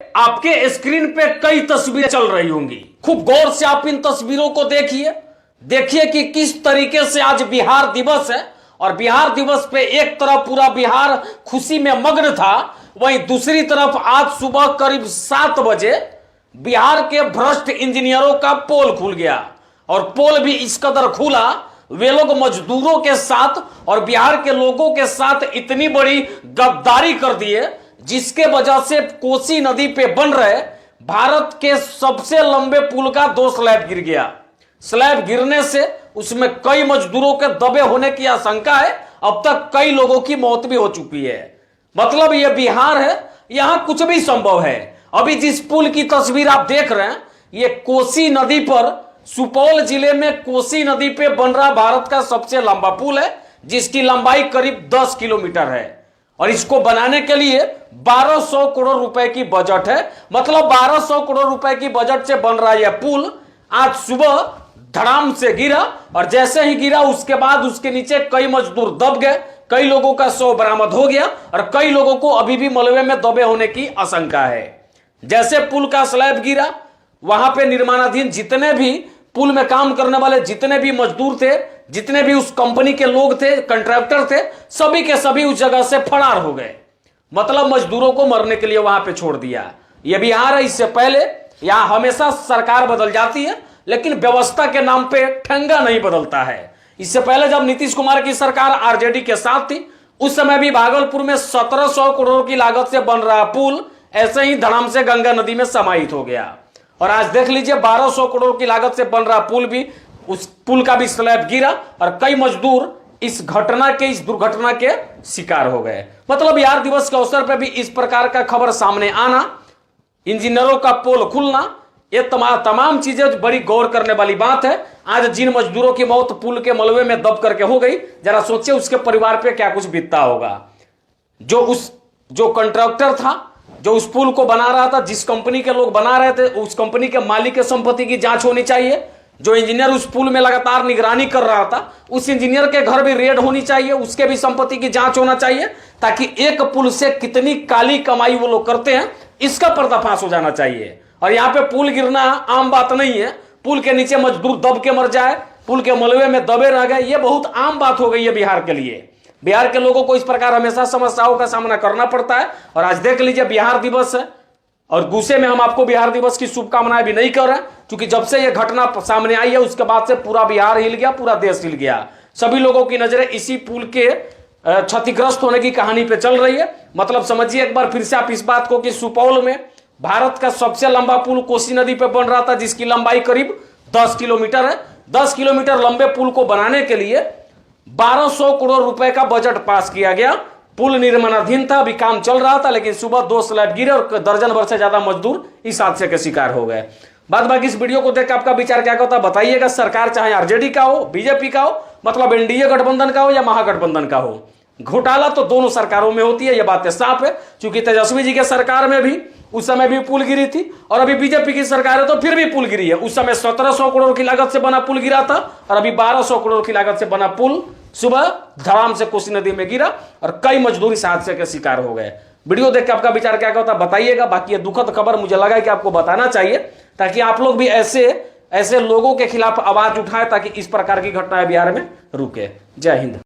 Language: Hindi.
आपके स्क्रीन पे कई तस्वीरें चल रही होंगी। खूब गौर से आप इन तस्वीरों को देखिए। देखिए कि किस तरीके से आज बिहार दिवस है और बिहार दिवस पे एक तरफ पूरा बिहार खुशी में मग्न था, वहीं दूसरी तरफ आज सुबह करीब 7 बजे बिहार के भ्रष्ट इंजीनियरों का पोल खुल गया। और पोल भी इस कदर खुला, वे लोग मजदूरों के साथ और बिहार के लोगों के साथ इतनी बड़ी गद्दारी कर दिए, जिसके वजह से कोसी नदी पे बन रहे भारत के सबसे लंबे पुल का 2 स्लैब गिर गया। स्लैब गिरने से उसमें कई मजदूरों के दबे होने की आशंका है। अब तक कई लोगों की मौत भी हो चुकी है। मतलब यह बिहार है, यहां कुछ भी संभव है। अभी जिस पुल की तस्वीर आप देख रहे हैं, यह कोसी नदी पर, सुपौल जिले में कोसी नदी पे बन रहा भारत का सबसे लंबा पुल है, जिसकी लंबाई करीब 10 किलोमीटर है। और इसको बनाने के लिए 1200 करोड़ रुपए की बजट है। मतलब 1200 करोड़ रुपए की बजट से बन रहा यह पुल आज सुबह धड़ाम से गिरा, और जैसे ही गिरा उसके बाद उसके नीचे कई मजदूर दब गए, कई लोगों का शव बरामद हो गया और कई लोगों को अभी भी मलबे में दबे होने की आशंका है। जैसे पुल का स्लैब गिरा, वहां पे निर्माणाधीन जितने भी पुल में काम करने वाले जितने भी मजदूर थे, जितने भी उस कंपनी के लोग थे, कंट्रैक्टर थे, सभी के सभी उस जगह से फरार हो गए। मतलब मजदूरों को मरने के लिए वहां पे छोड़ दिया। यह बिहार है। इससे पहले यहां हमेशा सरकार बदल जाती है, लेकिन व्यवस्था के नाम पे ठंगा नहीं बदलता है। इससे पहले जब नीतीश कुमार की सरकार आरजेडी के साथ थी, उस समय भी भागलपुर में 1700 करोड़ की लागत से बन रहा पुल ऐसे ही धड़ाम से गंगा नदी में समाहित हो गया। और आज देख लीजिए 1200 करोड़ की लागत से बन रहा पुल भी, उस पुल का भी स्लैब गिरा और कई मजदूर इस दुर्घटना के शिकार हो गए। मतलब बिहार दिवस के अवसर पर भी इस प्रकार का खबर सामने आना, इंजीनियरों का पोल खुलना, ये तमाम चीजें बड़ी गौर करने वाली बात है। आज जिन मजदूरों की मौत पुल के मलबे में दब करके हो गई, जरा सोचिए उसके परिवार पे क्या कुछ बीतता होगा। जो कंट्रैक्टर था, जो उस पुल को बना रहा था, जिस कंपनी के लोग बना रहे थे, उस कंपनी के मालिक के संपत्ति की जांच होनी चाहिए। जो इंजीनियर उस पुल में लगातार निगरानी कर रहा था, उस इंजीनियर के घर भी रेड होनी चाहिए, उसके भी संपत्ति की जांच होना चाहिए, ताकि एक पुल से कितनी काली कमाई वो लोग करते हैं इसका पर्दाफाश हो जाना चाहिए। और यहाँ पे पुल गिरना आम बात नहीं है। पुल के नीचे मजदूर दब के मर जाए, पुल के मलबे में दबे रह गए, ये बहुत आम बात हो गई है बिहार के लिए। बिहार के लोगों को इस प्रकार हमेशा समस्याओं का सामना करना पड़ता है। और आज देख लीजिए बिहार दिवस है, और गुस्से में हम आपको बिहार दिवस की शुभकामनाएं भी नहीं कर रहे हैं, क्योंकि जब से यह घटना सामने आई है उसके बाद से पूरा बिहार हिल गया, पूरा देश हिल गया। सभी लोगों की नजरें इसी पुल के क्षतिग्रस्त होने की कहानी पे चल रही है। मतलब समझिए एक बार फिर से आप इस बात को कि सुपौल में भारत का सबसे लंबा पुल कोसी नदी पे बन रहा था, जिसकी लंबाई करीब 10 किलोमीटर है। 10 किलोमीटर लंबे पुल को बनाने के लिए 1200 करोड़ रुपए का बजट पास किया गया। पुल निर्माणाधीन था, अभी काम चल रहा था, लेकिन सुबह 2 स्लैब गिरे और दर्जन भर से ज्यादा मजदूर इस हादसे के शिकार हो गए। बाद बाकी इस वीडियो को देख आपका विचार क्या होता है बताइएगा। सरकार चाहे आरजेडी का हो, बीजेपी का हो, मतलब एनडीए गठबंधन का हो या महागठबंधन का हो, घोटाला तो दोनों सरकारों में होती है, यह बातें साफ है। क्योंकि तेजस्वी जी के सरकार में भी उस समय भी पुल गिरी थी, और अभी बीजेपी की सरकार है तो फिर भी पुल गिरी है। उस समय 1700 करोड़ की लागत से बना पुल गिरा था, और अभी 1200 करोड़ की लागत से बना पुल सुबह धड़ाम से कोसी नदी में गिरा और कई मजदूर इस हादसे के शिकार हो गए। वीडियो देख के आपका विचार क्या होता है बताइएगा। बाकी ये दुखद खबर मुझे लगा कि आपको बताना चाहिए, ताकि आप लोग भी ऐसे लोगों के खिलाफ आवाज उठाएं, ताकि इस प्रकार की घटनाएं बिहार में रुके। जय हिंद।